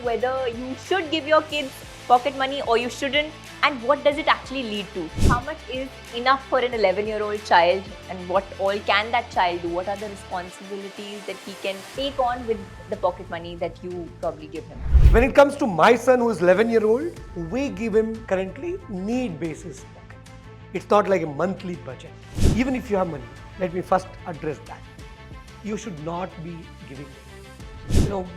whether you should give your kids pocket money or you shouldn't, and what does it actually lead to? How much is enough for an 11-year-old child, and what all can that child do? What are the responsibilities that he can take on with the pocket money that you probably give him? When it comes to my son who is 11-year-old, we give him currently need basis pocket. It's not like a monthly budget. Even if you have money, let me first address that. You should not be giving.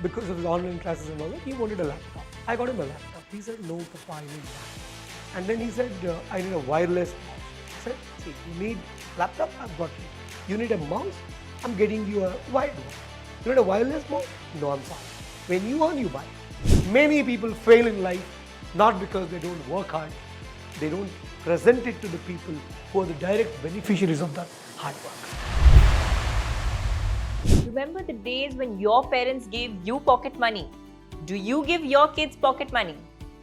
Because of his online classes and all that, he wanted a laptop. I got him a laptop. He said, no, Papa, I need that. And then he said, I need a wireless mouse. I said, see, you need laptop, I've got you. You need a mouse, I'm getting you a wired one. You need a wireless mouse? No, I'm sorry. When you earn, you buy. Many people fail in life not because they don't work hard, they don't present it to the people who are the direct beneficiaries of that hard work. Remember the days when your parents gave you pocket money? Do you give your kids pocket money?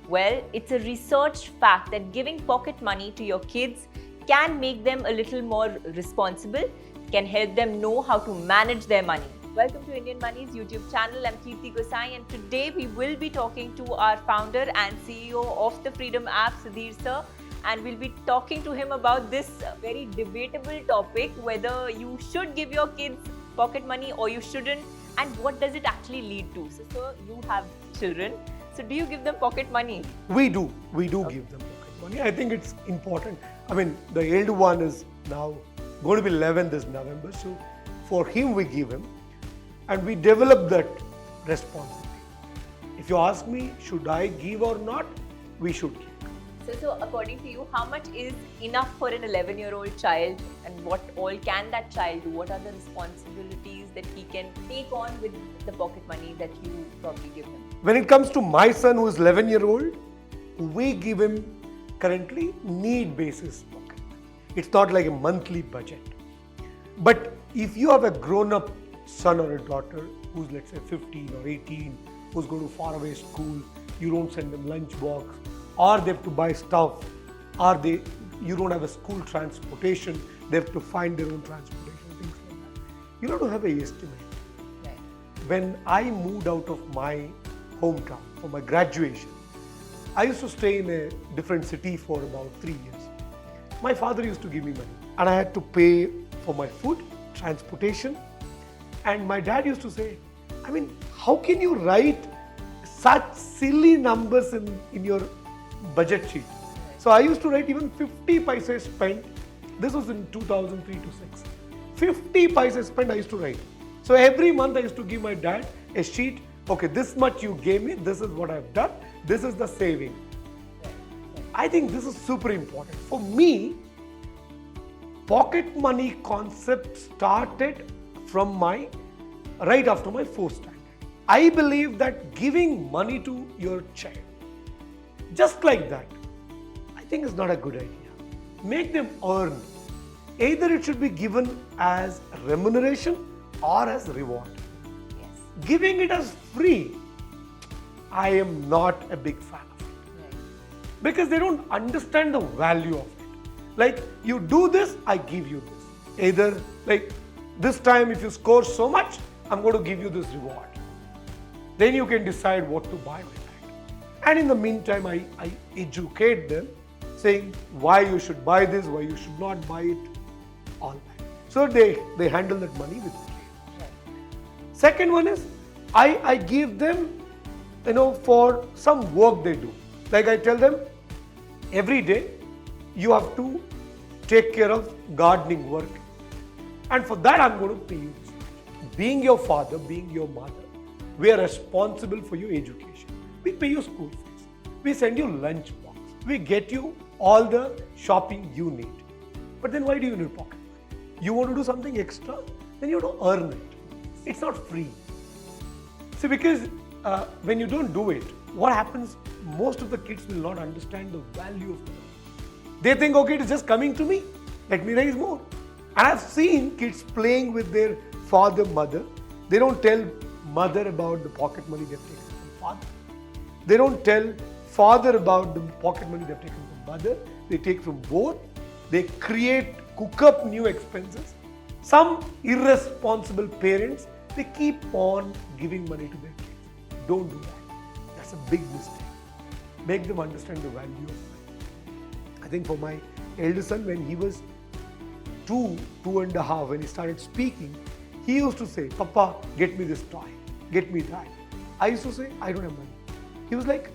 Well, it's a researched fact that giving pocket money to your kids can make them a little more responsible, can help them know how to manage their money. Welcome to Indian Money's YouTube channel. I'm Kirti Gosai, and today we will be talking to our founder and CEO of the Freedom app, Sudheer sir, and we'll be talking to him about this very debatable topic, whether you should give your kids pocket money or you shouldn't, and what does it actually lead to. So you have children, so do you give them pocket money? We do give them pocket money. I think it's important. I mean, the elder one is now going to be 11 this November, so for him we give him, and we develop that responsibility. If you ask me, should I give or not, we should give. So according to you, how much is enough for an 11-year-old child, and what all can that child do? What are the responsibilities that he can take on with the pocket money that you probably give him? When it comes to my son who is 11-year-old, we give him currently need basis pocket money. It's not like a monthly budget. But if you have a grown-up son or a daughter who's, let's say, 15 or 18, who's going to faraway school, you don't send them lunch box, or they have to buy stuff, or you don't have a school transportation, they have to find their own transportation, things like that. You have to have an estimate. Right. When I moved out of my hometown for my graduation, I used to stay in a different city for about 3 years. My father used to give me money, and I had to pay for my food, transportation, and my dad used to say, I mean, how can you write such silly numbers in your budget sheet? So I used to write even 50 paise spent. This was in 2003 to 6. 50 paise spent I used to write. So every month I used to give my dad a sheet. Okay, this much you gave me, this is what I've done, this is the saving. I think this is super important. For me, pocket money concept started from right after my 4th standard. I believe that giving money to your child, just like that, I think is not a good idea. Make them earn. Either it should be given as remuneration or as reward. Yes. Giving it as free, I am not a big fan of it. Right. Because they don't understand the value of it. Like, you do this, I give you this. Either, like, this time if you score so much, I'm going to give you this reward. Then you can decide what to buy with that. And in the meantime, I educate them, saying why you should buy this, why you should not buy it, all that. So they handle that money with care. Right. Second one is, I give them, for some work they do. Like I tell them, every day you have to take care of gardening work. And for that I'm going to pay you this much. Being your father, being your mother, we are responsible for your education. We pay your school fees. We send you lunch box. We get you all the shopping you need. But then why do you need pocket money? You want to do something extra? Then you have to earn it. It's not free. See, because when you don't do it, what happens? Most of the kids will not understand the value of money. They think, okay, it is just coming to me. Let me raise more. And I've seen kids playing with their father, mother. They don't tell mother about the pocket money they've taken from father. They don't tell father about the pocket money they've taken from mother. They take from both. They cook up new expenses. Some irresponsible parents, they keep on giving money to their kids. Don't do that. The That's a big mistake. Make them understand the value of money. I think for my eldest son, when he was 2.5, when he started speaking, he used to say, Papa, get me this toy, get me that. I used to say, I don't have money. He was like,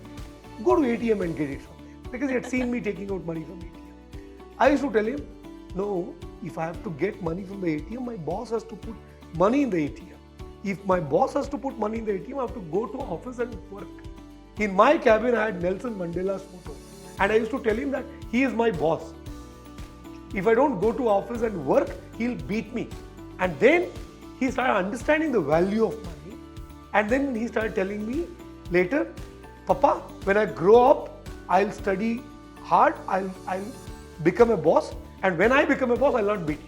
go to ATM and get it from there. Because he had seen me taking out money from ATM. I used to tell him, no, if I have to get money from the ATM, my boss has to put money in the ATM. If my boss has to put money in the ATM, I have to go to office and work. In my cabin, I had Nelson Mandela's photo. And I used to tell him that he is my boss. If I don't go to office and work, he'll beat me. And then he started understanding the value of money. And then he started telling me later, Papa, when I grow up, I'll study hard, I'll become a boss. And when I become a boss, I'll not beat you.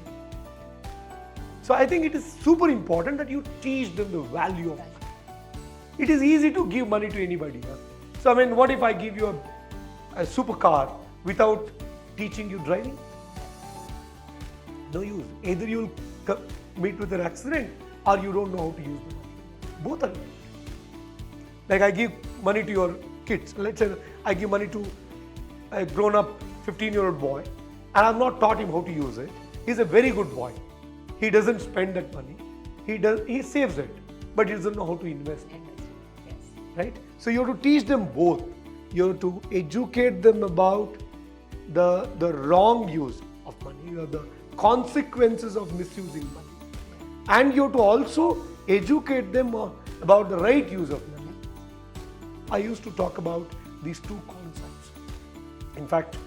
So I think it is super important that you teach them the value of money. It is easy to give money to anybody. Huh? So I mean, what if I give you a supercar without teaching you driving? No use. Either you'll meet with an accident or you don't know how to use the money. Both are good. Like I give money to your kids. Let's say I give money to a grown-up 15-year-old boy and I've not taught him how to use it. He's a very good boy. He doesn't spend that money. He saves it, but he doesn't know how to invest it. Yes. Right? So you have to teach them both. You have to educate them about the wrong use of money, or the consequences of misusing money. And you have to also educate them about the right use of money. I used to talk about these two concepts. In fact,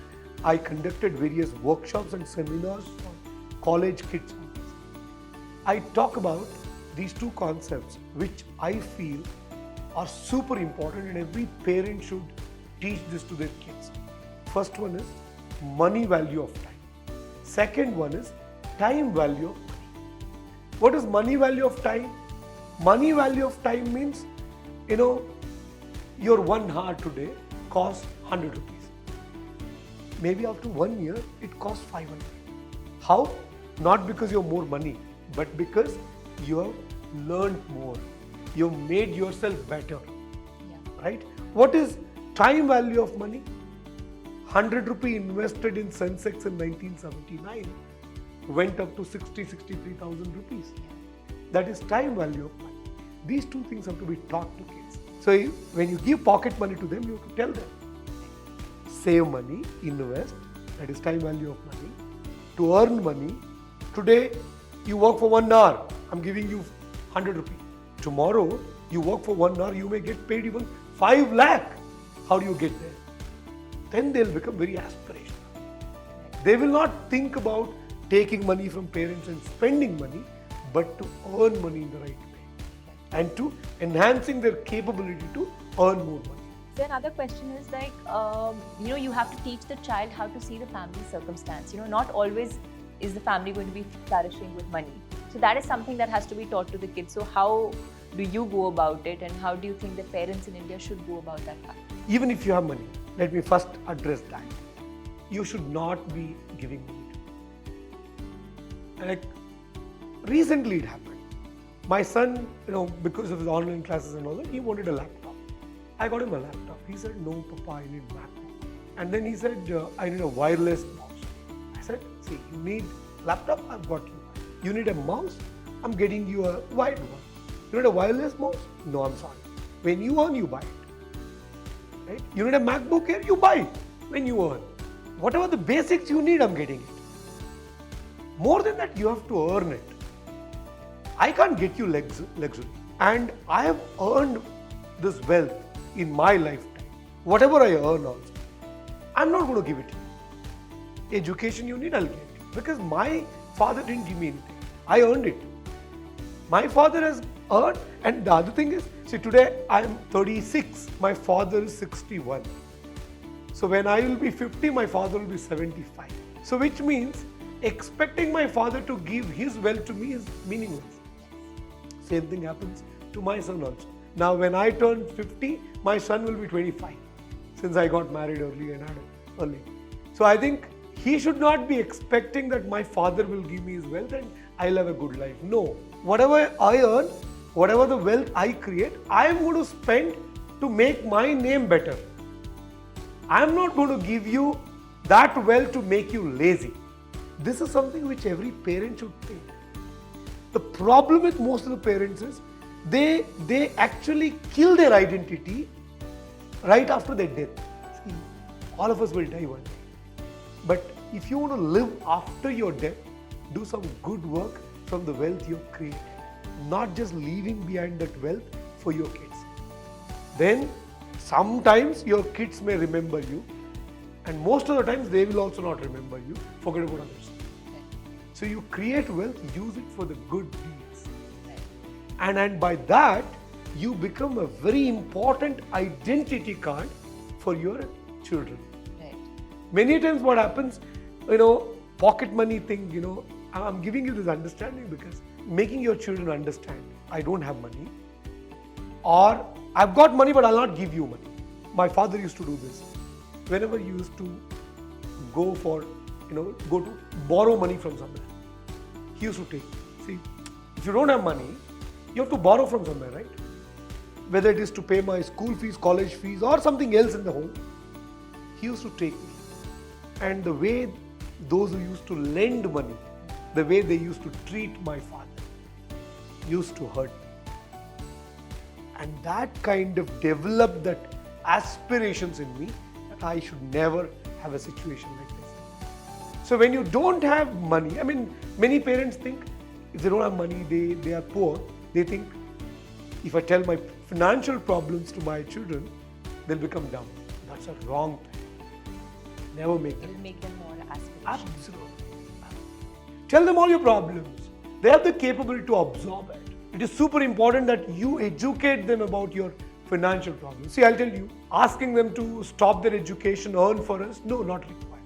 I conducted various workshops and seminars for college kids. I talk about these two concepts which I feel are super important and every parent should teach this to their kids. First one is money value of time. Second one is time value of money. What is money value of time? Money value of time means, your 1 hour today costs 100 rupees. Maybe after 1 year, it costs 500. How? Not because you have more money, but because you have learned more. You have made yourself better. Yeah. Right? What is time value of money? 100 rupee invested in Sensex in 1979 went up to 63,000 rupees. That is time value of money. These two things have to be taught to kids. So when you give pocket money to them, you have to tell them, save money, invest, that is time value of money. To earn money, today you work for 1 hour, I'm giving you 100 rupees. Tomorrow you work for 1 hour, you may get paid even 5 lakh. How do you get there? Then they'll become very aspirational. They will not think about taking money from parents and spending money, but to earn money in the right way and to enhancing their capability to earn more money. So another question is like, you have to teach the child how to see the family circumstance. Not always is the family going to be flourishing with money. So that is something that has to be taught to the kids. So how do you go about it, and how do you think the parents in India should go about that fact? Even if you have money, let me first address that. You should not be giving money to them. Like, recently it happened. My son, because of his online classes and all that, he wanted a laptop. I got him a laptop. He said, no, Papa, I need MacBook. And then he said, I need a wireless mouse. I said, see, you need laptop, I've got you. You need a mouse, I'm getting you a wired one. You need a wireless mouse? No, I'm sorry. When you earn, you buy it. Right? You need a MacBook Air, you buy it when you earn. Whatever the basics you need, I'm getting it. More than that, you have to earn it. I can't get you luxury. And I have earned this wealth in my lifetime. Whatever I earn also, I'm not going to give it to you. Education you need, I'll give it. Because my father didn't give me anything. I earned it. My father has earned, and the other thing is, see, today I'm 36, my father is 61. So when I will be 50, my father will be 75. So which means expecting my father to give his wealth to me is meaningless. Same thing happens to my son also. Now when I turn 50, my son will be 25, since I got married early and had early. So I think he should not be expecting that my father will give me his wealth and I'll have a good life. No. Whatever I earn, whatever the wealth I create, I am going to spend to make my name better. I am not going to give you that wealth to make you lazy. This is something which every parent should think. The problem with most of the parents is they actually kill their identity right after their death. See, all of us will die one day. But if you want to live after your death, do some good work from the wealth you have created, not just leaving behind that wealth for your kids. Then sometimes your kids may remember you, and most of the times they will also not remember you, forget about others. So you create wealth, use it for the good deeds. And by that, you become a very important identity card for your children. Right. Many times what happens, pocket money thing, I'm giving you this understanding because making your children understand, I don't have money, or I've got money but I'll not give you money. My father used to do this. Whenever he used to go to borrow money from somewhere, he used to take. See, if you don't have money, you have to borrow from somewhere, right? Whether it is to pay my school fees, college fees, or something else in the home, he used to take me. And the way those who used to lend money, the way they used to treat my father, used to hurt me. And that kind of developed that aspirations in me that I should never have a situation like this. So when you don't have money, many parents think if they don't have money, they are poor. They think if I tell my financial problems to my children, they'll become dumb. That's a wrong thing. Never make them. It'll make them more aspirational. Absolutely. Tell them all your problems. They have the capability to absorb it. It is super important that you educate them about your financial problems. See, I'll tell you, asking them to stop their education, earn for us, no, not required.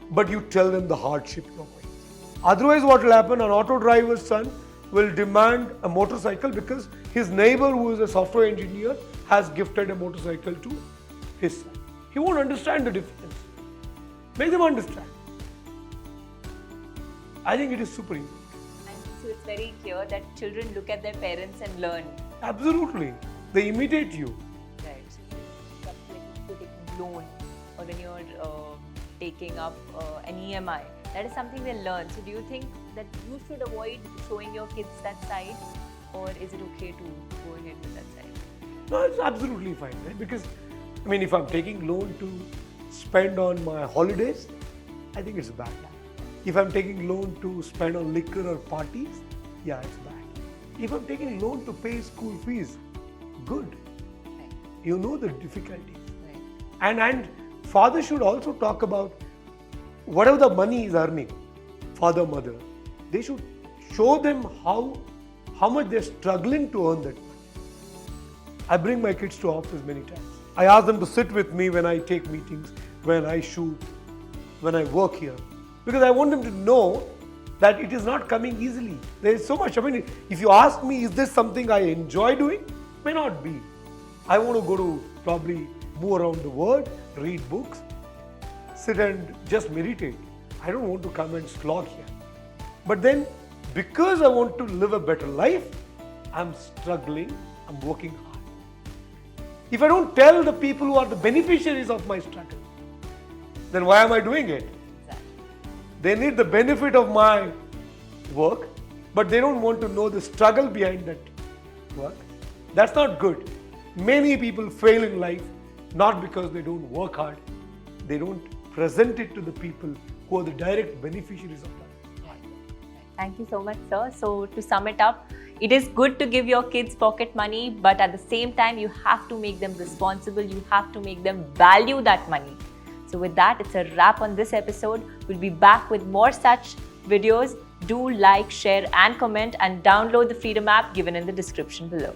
But you tell them the hardship you're going through. Otherwise, what will happen? An auto driver's son will demand a motorcycle because his neighbor, who is a software engineer, has gifted a motorcycle to his son. He won't understand the difference. Make them understand. I think it is super important. And so it's very clear that children look at their parents and learn. Absolutely. They imitate you. Right. So when you're taking loan or when you're taking up an EMI, that is something they learn. So do you think that you should avoid showing your kids that side, or is it okay to go ahead with that side? No, it's absolutely fine, right? Because, if I'm taking loan to spend on my holidays, I think it's bad. If I'm taking loan to spend on liquor or parties, yeah, it's bad. If I'm taking loan to pay school fees, good. Right. You know the difficulties. Right. And father should also talk about whatever the money is earning, father, mother, they should show them how much they're struggling to earn that money. I bring my kids to office many times. I ask them to sit with me when I take meetings, when I shoot, when I work here. Because I want them to know that it is not coming easily. There is so much. If you ask me, is this something I enjoy doing? May not be. I want to go to probably move around the world, read books, sit and just meditate. I don't want to come and slog here. But then, because I want to live a better life, I'm struggling, I'm working hard. If I don't tell the people who are the beneficiaries of my struggle, then why am I doing it? They need the benefit of my work, but they don't want to know the struggle behind that work. That's not good. Many people fail in life not because they don't work hard, they don't present it to the people who are the direct beneficiaries of that. Thank you so much, sir. So to sum it up, it is good to give your kids pocket money, but at the same time, you have to make them responsible. You have to make them value that money. So with that, it's a wrap on this episode. We'll be back with more such videos. Do like, share and comment and download the Freedom app given in the description below.